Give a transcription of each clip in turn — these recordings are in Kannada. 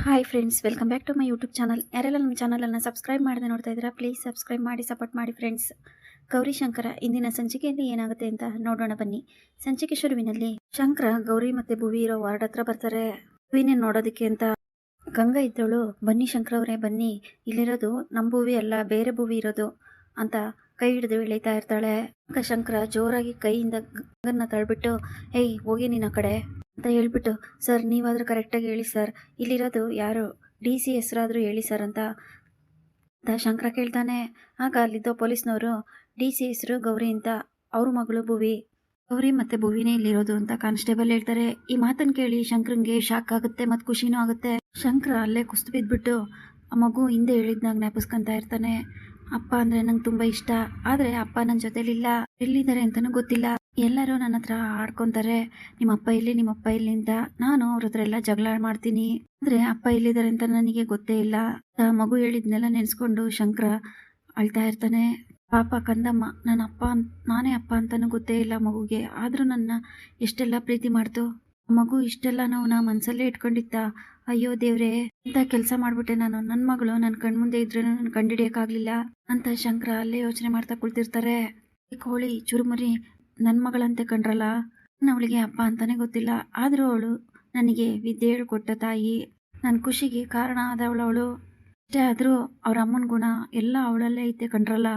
Hi friends, welcome back to my YouTube channel. ಯಾರೆಲ್ಲ ನಮ್ಮ ಚಾನಲನ್ನು ಸಬ್ಸ್ಕ್ರೈಬ್ ಮಾಡದೆ ನೋಡ್ತಾ ಇದ್ದೀರಾ, ಪ್ಲೀಸ್ ಸಬ್ಸ್ಕ್ರೈಬ್ ಮಾಡಿ ಸಪೋರ್ಟ್ ಮಾಡಿ ಫ್ರೆಂಡ್ಸ್. ಗೌರಿ ಶಂಕರ ಇಂದಿನ ಸಂಚಿಕೆಯಲ್ಲಿ ಏನಾಗುತ್ತೆ ಅಂತ ನೋಡೋಣ ಬನ್ನಿ. ಸಂಚಿಕೆ ಶುರುವಿನಲ್ಲಿ ಶಂಕರ ಗೌರಿ ಮತ್ತೆ ಭುವಿ ಇರೋ ವಾರ್ಡ್ ಹತ್ರ ಬರ್ತಾರೆ. ಭುವಿನೇ ನೋಡೋದಕ್ಕೆ ಅಂತ ಗಂಗಾ ಇದ್ದವಳು, ಬನ್ನಿ ಶಂಕರ ಅವರೇ ಬನ್ನಿ, ಇಲ್ಲಿರೋದು ನಮ್ಮ ಭುವಿ ಅಲ್ಲ, ಬೇರೆ ಭುವಿ ಇರೋದು ಅಂತ ಕೈ ಹಿಡಿದು ಎಳಿತಾ ಇರ್ತಾಳೆ. ಶಂಕರ ಜೋರಾಗಿ ಕೈಯಿಂದ ಗಂಗನ್ನ ತಳ್ಬಿಟ್ಟು, ಏಯ್ ಹೋಗಿ ನಿನ್ನ ಕಡೆ ಅಂತ ಹೇಳ್ಬಿಟ್ಟು, ಸರ್ ನೀವಾದರೂ ಕರೆಕ್ಟಾಗಿ ಹೇಳಿ ಸರ್, ಇಲ್ಲಿರೋದು ಯಾರು, DC ಹೆಸರಾದರೂ ಹೇಳಿ ಸರ್ ಅಂತ ಶಂಕರ ಕೇಳ್ತಾನೆ. ಆಗ ಅಲ್ಲಿದ್ದ ಪೊಲೀಸ್ನವರು, DC ಹೆಸರು ಗೌರಿ ಅಂತ, ಅವ್ರ ಮಗಳು ಭುವಿ, ಗೌರಿ ಮತ್ತೆ ಭುವಿನೇ ಇಲ್ಲಿರೋದು ಅಂತ ಕಾನ್ಸ್ಟೇಬಲ್ ಹೇಳ್ತಾರೆ. ಈ ಮಾತನ್ನು ಕೇಳಿ ಶಂಕರಂಗೆ ಶಾಕ್ ಆಗುತ್ತೆ ಮತ್ತು ಖುಷಿನೂ ಆಗುತ್ತೆ. ಶಂಕರ ಅಲ್ಲೇ ಕುಸ್ತು ಬಿದ್ದುಬಿಟ್ಟು ಆ ಮಗು ಹಿಂದೆ ಹೇಳಿದ್ನಾಗ ಜ್ಞಾಪಿಸ್ಕೊಂತ ಇರ್ತಾನೆ. ಅಪ್ಪ ಅಂದರೆ ನಂಗೆ ತುಂಬ ಇಷ್ಟ, ಆದರೆ ಅಪ್ಪ ನನ್ನ ಜೊತೆಲಿಲ್ಲ, ಎಲ್ಲಿದ್ದಾರೆ ಅಂತಲೂ ಗೊತ್ತಿಲ್ಲ. ಎಲ್ಲರೂ ನನ್ನ ಹತ್ರ ಆಡ್ಕೊತಾರೆ, ನಿಮ್ಮಪ್ಪ ಇಲ್ಲಿ ನಿಮ್ಮಪ್ಪ ಇಲ್ಲಿ ಅಂತ. ನಾನು ಅವ್ರ ಹತ್ರ ಎಲ್ಲ ಜಗಳ ಮಾಡ್ತೀನಿ, ಆದರೆ ಅಪ್ಪ ಎಲ್ಲಿದ್ದಾರೆ ಅಂತ ನನಗೆ ಗೊತ್ತೇ ಇಲ್ಲ. ಮಗು ಹೇಳಿದ್ನೆಲ್ಲ ನೆನೆಸ್ಕೊಂಡು ಶಂಕರ ಅಳ್ತಾ ಇರ್ತಾನೆ. ಪಾಪ ಕಂದಮ್ಮ, ನನ್ನ ಅಪ್ಪ ನಾನೇ ಅಪ್ಪ ಅಂತಲೂ ಗೊತ್ತೇ ಇಲ್ಲ ಮಗುಗೆ, ಆದರೂ ನನ್ನ ಎಷ್ಟೆಲ್ಲ ಪ್ರೀತಿ ಮಾಡ್ತು. ಮಗು ಇಷ್ಟೆಲ್ಲ ನಾವು ಮನಸ್ಸಲ್ಲೇ ಇಟ್ಕೊಂಡಿತ್ತ. ಅಯ್ಯೋ ದೇವ್ರೆ, ಇಂಥ ಕೆಲಸ ಮಾಡ್ಬಿಟ್ಟೆ ನಾನು. ನನ್ನ ಮಗಳು ನನ್ನ ಕಣ್ಮುಂದೆ ಇದ್ರೂ ನಾನು ಕಂಡಿಡಿಯೋಕ್ಕಾಗಲಿಲ್ಲ ಅಂತ ಶಂಕರ ಅಲ್ಲೇ ಯೋಚನೆ ಮಾಡ್ತಾ ಕುಳ್ತಿರ್ತಾರೆ. ಈ ಕೋಳಿ ಚುರುಮುರಿ ನನ್ನ ಮಗಳಂತೆ ಕಂಡ್ರಲ್ಲ, ಅವಳಿಗೆ ಅಪ್ಪ ಅಂತಾನೆ ಗೊತ್ತಿಲ್ಲ, ಆದರೂ ಅವಳು ನನಗೆ ವಿದ್ಯೆ ಹೇಳ್ಕೊಟ್ಟ ತಾಯಿ, ನನ್ನ ಖುಷಿಗೆ ಕಾರಣ ಆದವಳವಳು. ಅಷ್ಟೇ ಆದರೂ ಅವ್ರ ಅಮ್ಮನ ಗುಣ ಎಲ್ಲ ಅವಳಲ್ಲೇ ಐತೆ ಕಂಡ್ರಲ್ಲ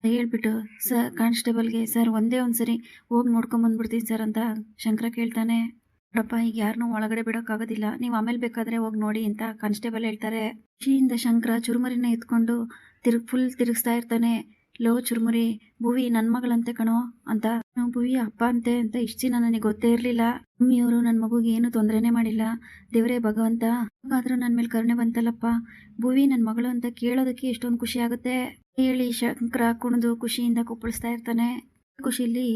ಹೇಳ್ಬಿಟ್ಟು ಸರ್ ಕಾನ್ಸ್ಟೇಬಲ್ಗೆ, ಸರ್ ಒಂದೇ ಒಂದ್ಸರಿ ಹೋಗಿ ನೋಡ್ಕೊಂಬಂದ್ಬಿಡ್ತೀನಿ ಸರ್ ಅಂತ ಶಂಕರ ಕೇಳ್ತಾನೆ. ನೋಡಪ್ಪ, ಈಗ ಯಾರನ್ನೂ ಒಳಗಡೆ ಬಿಡೋಕ್ಕಾಗೋದಿಲ್ಲ, ನೀವು ಆಮೇಲೆ ಬೇಕಾದರೆ ಹೋಗಿ ನೋಡಿ ಅಂತ ಕಾನ್ಸ್ಟೇಬಲ್ ಹೇಳ್ತಾರೆ. ಖುಷಿಯಿಂದ ಶಂಕರ ಚುರುಮುರಿನ ಎತ್ಕೊಂಡು ಫುಲ್ ತಿರುಗಿಸ್ತಾ ಇರ್ತಾನೆ. ಲೋ ಚುರುಮುರಿ, ಭುವಿ ನನ್ನ ಮಗಳಂತೆ ಕಣೋ ಅಂತ. ಭುವಿ ಅಪ್ಪ ಅಂತೆ ಅಂತ ಇಷ್ಟು ದಿನ ನನಗೆ ಗೊತ್ತೇ ಇರಲಿಲ್ಲ. ಮಮ್ಮಿಯವರು ನನ್ನ ಮಗುಗೆ ಏನು ತೊಂದರೆನೇ ಮಾಡಿಲ್ಲ, ದೇವರೇ ಭಗವಂತ, ಆದರೂ ನನ್ನ ಮೇಲೆ ಕರುಣೆ ಬಂತಲ್ಲಪ್ಪ. ಭುವಿ ನನ್ನ ಮಗಳು ಅಂತ ಕೇಳೋದಕ್ಕೆ ಎಷ್ಟೊಂದು ಖುಷಿ ಆಗುತ್ತೆ ಹೇಳಿ ಶಂಕರ ಕುಣಿದು ಖುಷಿಯಿಂದ ಕುಪ್ಪಳಿಸ್ತಾ ಇರ್ತಾನೆ. ಖುಷಿಯಲ್ಲಿ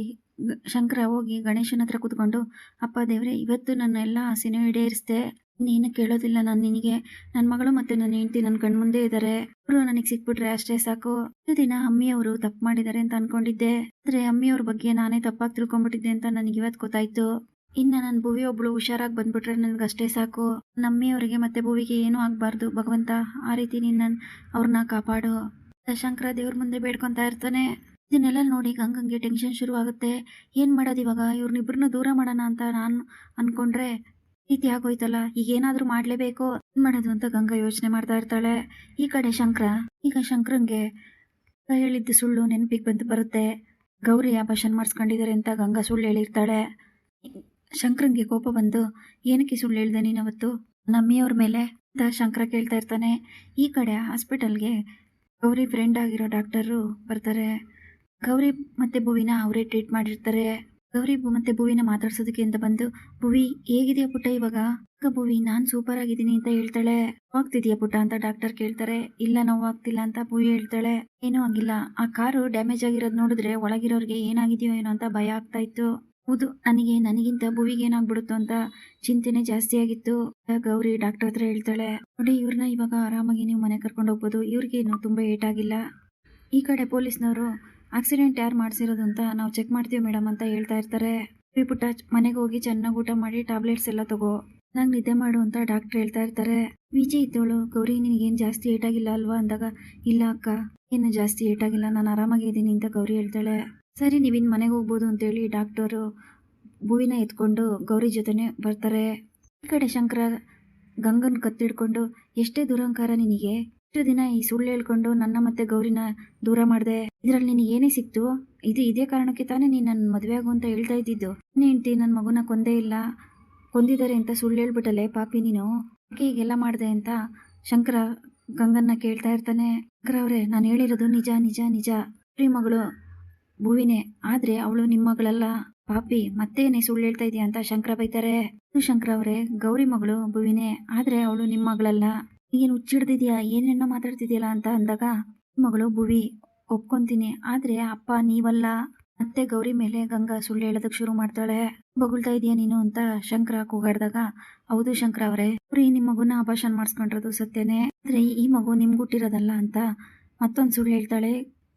ಶಂಕರ ಹೋಗಿ ಗಣೇಶನ ಹತ್ರ ಕೂತ್ಕೊಂಡು, ಅಪ್ಪ ದೇವರೇ, ಇವತ್ತು ನನ್ನ ಎಲ್ಲ ಆಸೆನೂ ಈಡೇರಿಸ್ದೆ, ನೀನು ಕೇಳೋದಿಲ್ಲ ನಾನು ನಿನಗೆ. ನನ್ನ ಮಗಳು ಮತ್ತು ನನ್ನ ಹೆಂಡತಿ ನನ್ನ ಕಣ್ಮುಂದೆ ಇದ್ದಾರೆ, ಅವರು ನನಗೆ ಸಿಕ್ಬಿಟ್ರೆ ಅಷ್ಟೇ ಸಾಕು. ಒಂದು ದಿನ ಅಮ್ಮಿಯವರು ತಪ್ಪು ಮಾಡಿದ್ದಾರೆ ಅಂತ ಅನ್ಕೊಂಡಿದ್ದೆ, ಆದರೆ ಅಮ್ಮಿಯವ್ರ ಬಗ್ಗೆ ನಾನೇ ತಪ್ಪಾಗಿ ತಿಳ್ಕೊಂಡ್ಬಿಟ್ಟಿದ್ದೆ ಅಂತ ನನಗೆ ಇವತ್ತು ಗೊತ್ತಾಯ್ತು. ಇನ್ನು ನನ್ನ ಭುವಿ ಒಬ್ಳು ಹುಷಾರಾಗಿ ಬಂದ್ಬಿಟ್ರೆ ನನಗಷ್ಟೇ ಸಾಕು. ನಮ್ಮಿಯವರಿಗೆ ಮತ್ತೆ ಭುವಿಗೆ ಏನೂ ಆಗಬಾರ್ದು ಭಗವಂತ, ಆ ರೀತಿ ನೀನು ಅವ್ರನ್ನ ಕಾಪಾಡು. ಶಂಕರ ದೇವ್ರ ಮುಂದೆ ಬೇಡ್ಕೊತಾ ಇರ್ತಾನೆ. ಇದನ್ನೆಲ್ಲ ನೋಡಿ ಗಂಗಂಗೆ ಟೆನ್ಷನ್ ಶುರು ಆಗುತ್ತೆ. ಏನು ಮಾಡೋದು ಇವಾಗ, ಇವ್ರನ್ನಿಬ್ಬರನ್ನ ದೂರ ಮಾಡೋಣ ಅಂತ ನಾನು ಅಂದ್ಕೊಂಡ್ರೆ ರೀತಿ ಆಗೋಯ್ತಲ್ಲ, ಈಗ ಏನಾದರೂ ಮಾಡಲೇಬೇಕು, ಏನು ಮಾಡೋದು ಅಂತ ಗಂಗಾ ಯೋಚನೆ ಮಾಡ್ತಾ ಇರ್ತಾಳೆ. ಈ ಕಡೆ ಶಂಕರ, ಈಗ ಶಂಕರಂಗೆ ಹೇಳಿದ್ದು ಸುಳ್ಳು ನೆನಪಿಗೆ ಬರುತ್ತೆ. ಗೌರಿ ಆಪರೇಷನ್ ಮಾಡಿಸ್ಕೊಂಡಿದ್ದಾರೆ ಅಂತ ಗಂಗಾ ಸುಳ್ಳು ಹೇಳಿರ್ತಾಳೆ. ಶಂಕರಂಗೆ ಕೋಪ ಬಂದು, ಏನಕ್ಕೆ ಸುಳ್ಳು ಹೇಳ್ದೆ ನೀನು ಅವತ್ತು ನಮ್ಮಿಯವ್ರ ಮೇಲೆ ಅಂತ ಶಂಕರ ಕೇಳ್ತಾ ಇರ್ತಾನೆ. ಈ ಕಡೆ ಹಾಸ್ಪಿಟಲ್ಗೆ ಗೌರಿ ಫ್ರೆಂಡ್ ಆಗಿರೋ ಡಾಕ್ಟರು ಬರ್ತಾರೆ. ಗೌರಿ ಮತ್ತೆ ಭುವಿನ ಅವರೇ ಟ್ರೀಟ್ ಮಾಡಿರ್ತಾರೆ. ಗೌರಿ ಮತ್ತೆ ಭುವಿನ ಮಾತಾಡ್ಸೋದಕ್ಕೆ ಅಂತ ಬಂದು, ಭುವಿ ಹೇಗಿದೆಯಾ ಪುಟ್ಟ ಇವಾಗ? ಭುವಿ, ನಾನು ಸೂಪರ್ ಆಗಿದ್ದೀನಿ ಅಂತ ಹೇಳ್ತಾಳೆ. ಹೋಗ್ತಿದ್ಯಾ ಪುಟ್ಟ ಅಂತ ಡಾಕ್ಟರ್ ಕೇಳ್ತಾರೆ. ಇಲ್ಲ ನೋವಾಗ್ತಿಲ್ಲ ಅಂತ ಭುವಿ ಹೇಳ್ತಾಳೆ. ಏನೂ ಆಗಿಲ್ಲ, ಆ ಕಾರು ಡ್ಯಾಮೇಜ್ ಆಗಿರೋದು ನೋಡಿದ್ರೆ ಒಳಗಿರೋರಿಗೆ ಏನಾಗಿದೆಯೋ ಏನೋ ಅಂತ ಭಯ ಆಗ್ತಾ ಇತ್ತು. ಹೌದು, ನನಗಿಂತ ಭುವಿಗೆ ಏನಾಗ್ಬಿಡುತ್ತೋ ಅಂತ ಚಿಂತೆನೆ ಜಾಸ್ತಿ ಆಗಿತ್ತು. ಗೌರಿ ಡಾಕ್ಟರ್ ಹತ್ರ ಹೇಳ್ತಾಳೆ, ನೋಡಿ ಇವ್ರನ್ನ ಇವಾಗ ಆರಾಮಾಗಿ ನೀವು ಮನೆ ಕರ್ಕೊಂಡು ಹೋಗ್ಬೋದು, ಇವ್ರಿಗೇನು ತುಂಬಾ ಏಟಾಗಿಲ್ಲ. ಈ ಕಡೆ ಪೊಲೀಸ್ನವರು, ಆಕ್ಸಿಡೆಂಟ್ ಯಾರು ಮಾಡಿಸಿರೋದು ಅಂತ ನಾವು ಚೆಕ್ ಮಾಡ್ತೀವಿ ಮೇಡಮ್ ಅಂತ ಹೇಳ್ತಾ ಇರ್ತಾರೆ. ಪುಟ್ಟ, ಮನೆಗೆ ಹೋಗಿ ಚೆನ್ನಾಗಿ ಊಟ ಮಾಡಿ ಟ್ಯಾಬ್ಲೆಟ್ಸ್ ಎಲ್ಲ ತಗೋ, ನಂಗೆ ನಿದ್ದೆ ಮಾಡು ಅಂತ ಡಾಕ್ಟರ್ ಹೇಳ್ತಾ ಇರ್ತಾರೆ. ವಿಜಯ್ ಇದ್ದವಳು, ಗೌರಿ ನಿನಗೇನು ಜಾಸ್ತಿ ಏಟಾಗಿಲ್ಲ ಅಲ್ವಾ ಅಂದಾಗ, ಇಲ್ಲ ಅಕ್ಕ, ಏನು ಜಾಸ್ತಿ ಏಟಾಗಿಲ್ಲ, ನಾನು ಆರಾಮಾಗಿದ್ದೀನಿ ಅಂತ ಗೌರಿ ಹೇಳ್ತಾಳೆ. ಸರಿ, ನೀವಿನ್ ಮನೆಗೆ ಹೋಗ್ಬೋದು ಅಂತೇಳಿ ಡಾಕ್ಟರು ಭುವಿನ ಎತ್ಕೊಂಡು ಗೌರಿ ಜೊತೆನೆ ಬರ್ತಾರೆ. ಈ ಕಡೆ ಶಂಕರ ಗಂಗನ್ ಕತ್ತಿಡ್ಕೊಂಡು, ಎಷ್ಟೇ ದುರಹಂಕಾರ ನಿನಗೆ, ಇಷ್ಟು ದಿನ ಈ ಸುಳ್ಳು ಹೇಳ್ಕೊಂಡು ನನ್ನ ಮತ್ತೆ ಗೌರಿನ ದೂರ ಮಾಡಿದೆ, ಇದರಲ್ಲಿ ನಿನಗೆ ಏನೇ ಸಿಕ್ತು? ಇದೇ ಕಾರಣಕ್ಕೆ ತಾನೇ ನೀನು ನನ್ನ ಮದುವೆ ಆಗು ಅಂತ ಹೇಳ್ತಾ ಇದ್ದಿದ್ದು. ಹೆಂಡ್ತಿ ನನ್ನ ಮಗುನ ಕೊಂದೇ ಇಲ್ಲ, ಕೊಂದಿದ್ದಾರೆ ಅಂತ ಸುಳ್ಳು ಹೇಳ್ಬಿಟ್ಟಲೆ ಪಾಪಿ ನೀನು, ಹೀಗೆಲ್ಲ ಮಾಡಿದೆ ಅಂತ ಶಂಕರ ಗಂಗನ್ನ ಕೇಳ್ತಾ ಇರ್ತಾನೆ. ಶಂಕರ ಅವರೇ, ನಾನು ಹೇಳಿರೋದು ನಿಜ ನಿಜ ನಿಜ, ಪ್ರೀ ಮಗಳು ಭುವಿನೇ, ಆದ್ರೆ ಅವಳು ನಿಮ್ಮ ಮಗಳಲ್ಲ ಪಾಪಿ, ಮತ್ತೇನೆ ಸುಳ್ಳು ಹೇಳ್ತಾ ಇದೆಯಾ ಅಂತ ಶಂಕರ ಬೈತಾರೆ. ಶಂಕರ ಅವರೇ, ಗೌರಿ ಮಗಳು ಭುವಿನೇ, ಆದ್ರೆ ಅವಳು ನಿಮ್ಮ ಮಗಳಲ್ಲ, ಏನು ಹುಚ್ಚಿಡ್ದಿದ್ಯಾ, ಏನೇನೋ ಮಾತಾಡ್ತಿದ್ಯಲ್ಲ ಅಂತ ಅಂದಾಗ, ಮಗಳು ಭುವಿ, ಒಪ್ಕೊಂತೀನಿ, ಆದ್ರೆ ಅಪ್ಪ ನೀವಲ್ಲ. ಮತ್ತೆ ಗೌರಿ ಮೇಲೆ ಗಂಗಾ ಸುಳ್ಳು ಹೇಳೋದಕ್ಕೆ ಶುರು ಮಾಡ್ತಾಳೆ. ಬೊಗಳ್ತಾ ಇದೆಯಾ ನೀನು ಅಂತ ಶಂಕರ ಕೂಗಾಡ್ದಾಗ, ಹೌದು ಶಂಕರ ಅವರೇ, ಅವ್ರಿ ನಿಮ್ಮ ಮಗುನ ಆಪರೇಷನ್ ಮಾಡಿಸ್ಕೊಂಡಿರೋದು ಸತ್ಯನೇ, ಆದ್ರೆ ಈ ಮಗು ನಿಮ್ಗುಟ್ಟಿರೋದಲ್ಲ ಅಂತ ಮತ್ತೊಂದು ಸುಳ್ಳು ಹೇಳ್ತಾಳೆ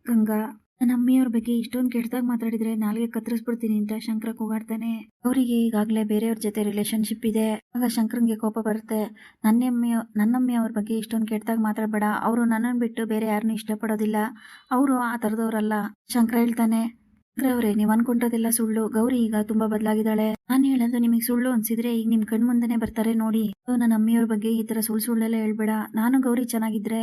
ಗಂಗಾ. ನನ್ನ ಅಮ್ಮಿಯವ್ರ ಬಗ್ಗೆ ಇಷ್ಟೊಂದು ಕೆಟ್ಟದಾಗ ಮಾತಾಡಿದ್ರೆ ನಾಲ್ಗೆ ಕತ್ತರಿಸ್ಬಿಡ್ತೀನಿ ಅಂತ ಶಂಕರ ಕೂಗಾಡ್ತಾನೆ. ಅವರಿಗೆ ಈಗಾಗಲೇ ಬೇರೆಯವ್ರ ಜೊತೆ ರಿಲೇಶನ್ಶಿಪ್ ಇದೆ. ಆಗ ಶಂಕರಂಗೆ ಕೋಪ ಬರುತ್ತೆ. ನನ್ನಮ್ಮಿ ಅವ್ರ ಬಗ್ಗೆ ಇಷ್ಟೊಂದು ಕೆಟ್ಟದಾಗ ಮಾತಾಡಬೇಡ. ಅವರು ನನ್ನನ್ನು ಬಿಟ್ಟು ಬೇರೆ ಯಾರನ್ನೂ ಇಷ್ಟಪಡೋದಿಲ್ಲ. ಅವರು ಆ ಥರದವ್ರಲ್ಲ. ಶಂಕರ ಹೇಳ್ತಾನೆ, ಶಂಕರ ಅವರೇ, ನೀವು ಅನ್ಕೊಂಡದೆಲ್ಲ ಸುಳ್ಳು. ಗೌರಿ ಈಗ ತುಂಬಾ ಬದಲಾಗಿದ್ದಾಳೆ. ನಾನು ಹೇಳೋದು ನಿಮಗೆ ಸುಳ್ಳು ಅನ್ಸಿದ್ರೆ ಈಗ ನಿಮ್ ಕಣ್ ಮುಂದೆನೆ ಬರ್ತಾರೆ ನೋಡಿ. ನನ್ನ ಅಮ್ಮಿಯವ್ರ ಬಗ್ಗೆ ಈ ತರ ಸುಳ್ಳೆಲ್ಲ ಹೇಳ್ಬೇಡ. ನಾನು ಗೌರಿ ಚೆನ್ನಾಗಿದ್ರೆ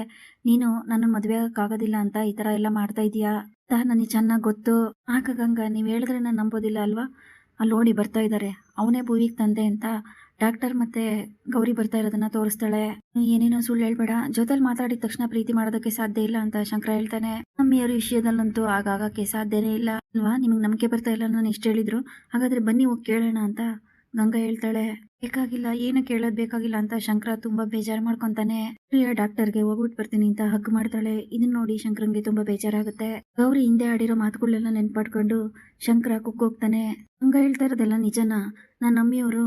ನೀನು ನನ್ನ ಮದ್ವೆ ಆಗಕ್ಕಾಗೋದಿಲ್ಲ ಅಂತ ಈ ತರ ಎಲ್ಲ ಮಾಡ್ತಾ ಇದೀಯಾ ಅಂತ ನನಗೆ ಚೆನ್ನಾಗಿ ಗೊತ್ತು. ಆಗ ಗಂಗಾ, ನೀವ್ ಹೇಳಿದ್ರೆ ನಾನು ನಂಬೋದಿಲ್ಲ ಅಲ್ವಾ? ಅಲ್ಲಿ ನೋಡಿ ಬರ್ತಾ ಇದ್ದಾರೆ, ಅವನೇ ಭೂವಿಗೆ ತಂದೆ ಅಂತ ಡಾಕ್ಟರ್ ಮತ್ತೆ ಗೌರಿ ಬರ್ತಾ ಇರೋದನ್ನ ತೋರಿಸ್ತಾಳೆ. ಏನೇನೋ ಸುಳ್ಳು ಹೇಳ್ಬೇಡ, ಜೊತೆಲಿ ಮಾತಾಡಿದ ತಕ್ಷಣ ಪ್ರೀತಿ ಮಾಡೋದಕ್ಕೆ ಸಾಧ್ಯ ಇಲ್ಲ ಅಂತ ಶಂಕರ ಹೇಳ್ತಾನೆ. ಅಮ್ಮಿಯವ್ರ ವಿಷಯದಲ್ಲಂತೂ ಆಗಾಗಕ್ಕೆ ಸಾಧ್ಯನೇ ಇಲ್ಲ ಅಲ್ವಾ? ನಿಮ್ಗೆ ನಂಬಿಕೆ ಬರ್ತಾ ಇಲ್ಲ ನಾನು ಎಷ್ಟು ಹೇಳಿದ್ರು. ಹಾಗಾದ್ರೆ ಬನ್ನಿ ಹೋಗಿ ಕೇಳೋಣ ಅಂತ ಗಂಗಾ ಹೇಳ್ತಾಳೆ. ಬೇಕಾಗಿಲ್ಲ, ಏನು ಕೇಳೋದ್ ಬೇಕಾಗಿಲ್ಲ ಅಂತ ಶಂಕರ ತುಂಬಾ ಬೇಜಾರು ಮಾಡ್ಕೊಂತಾನೆ. ಪ್ರಿಯಾ ಡಾಕ್ಟರ್ಗೆ ಹೋಗ್ಬಿಟ್ಟು ಬರ್ತೀನಿ ಅಂತ ಹಗ್ ಮಾಡ್ತಾಳೆ. ಇದನ್ನ ನೋಡಿ ಶಂಕರಂಗೆ ತುಂಬಾ ಬೇಜಾರಾಗುತ್ತೆ. ಗೌರಿ ಹಿಂದೆ ಆಡಿರೋ ಮಾತುಗಳೆಲ್ಲ ನೆನ್ಪಾಡ್ಕೊಂಡು ಶಂಕರ ಕುಗ್ಗೋಗ್ತಾನೆ. ಗಂಗಾ ಹೇಳ್ತಾ ಇರೋದೆಲ್ಲ ನಿಜನಾ? ನನ್ನ ಅಮ್ಮಿಯವರು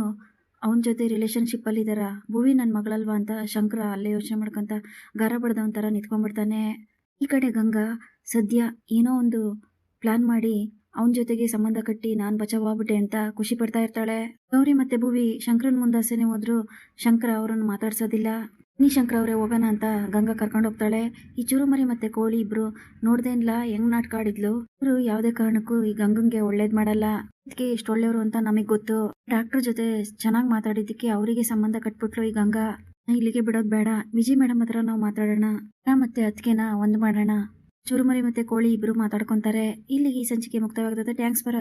ಅವನ ಜೊತೆ ರಿಲೇಶನ್ಶಿಪ್ ಅಲ್ಲಿ ಇದಾರ? ಭುವಿ ನನ್ನ ಮಗಳಲ್ವಾ ಅಂತ ಶಂಕರ ಅಲ್ಲೇ ಯೋಚನೆ ಮಾಡ್ಕೊಂತ ಗಾರ ಬಡ್ದವನ್ ತರ ನಿಂತ್ಕೊಂಡ್ಬಿಡ್ತಾನೆ. ಈ ಕಡೆ ಗಂಗಾ ಸದ್ಯ ಏನೋ ಒಂದು ಪ್ಲಾನ್ ಮಾಡಿ ಅವನ ಜೊತೆಗೆ ಸಂಬಂಧ ಕಟ್ಟಿ ನಾನ್ ಬಚಾವಾಗ್ಬಿಟ್ಟೆ ಅಂತ ಖುಷಿ ಪಡ್ತಾ ಇರ್ತಾಳೆ. ಗೌರಿ ಮತ್ತೆ ಭುವಿ ಶಂಕರನ್ ಮುಂದಾಸೆನೆ ಹೋದ್ರು ಶಂಕರ ಅವರನ್ನು ಮಾತಾಡ್ಸೋದಿಲ್ಲ. ನೀ ಶಂಕರ ಅವರೇ ಹೋಗೋಣ ಅಂತ ಗಂಗಾ ಕರ್ಕೊಂಡು ಹೋಗ್ತಾಳೆ. ಈ ಚುರುಮರಿ ಮತ್ತೆ ಕೋಳಿ ಇಬ್ರು ನೋಡ್ದೇನ್ಲ ಹೆಂಗ್ ನಾಟಕ ಆಡಿದ್ಲು. ಇವ್ರು ಯಾವ್ದೇ ಕಾರಣಕ್ಕೂ ಈ ಗಂಗಂಗೆ ಒಳ್ಳೇದ್ ಮಾಡಲ್ಲ. ಇದಕ್ಕೆ ಎಷ್ಟು ಒಳ್ಳೆಯವರು ಅಂತ ನಮಗ್ ಗೊತ್ತು. ಡಾಕ್ಟರ್ ಜೊತೆ ಚೆನ್ನಾಗಿ ಮಾತಾಡಿದ್ದಕ್ಕೆ ಅವರಿಗೆ ಸಂಬಂಧ ಕಟ್ಬಿಟ್ಲು ಈ ಗಂಗಾ. ಇಲ್ಲಿಗೆ ಬಿಡೋದ್ ಬೇಡ, ವಿಜಿ ಮೇಡಮ್ ಹತ್ರ ನಾವು ಮಾತಾಡೋಣ. ಮತ್ತೆ ಅದಕ್ಕೆನ ಒಂದ್ ಮಾಡೋಣ. ಚುರುಮರಿ ಮತ್ತೆ ಕೋಳಿ ಇಬ್ರು ಮಾತಾಡ್ಕೊಂತಾರೆ. ಇಲ್ಲಿಗೆ ಈ ಸಂಚಿಕೆ ಮುಕ್ತವಾಗ್ತದೆ. Thanks for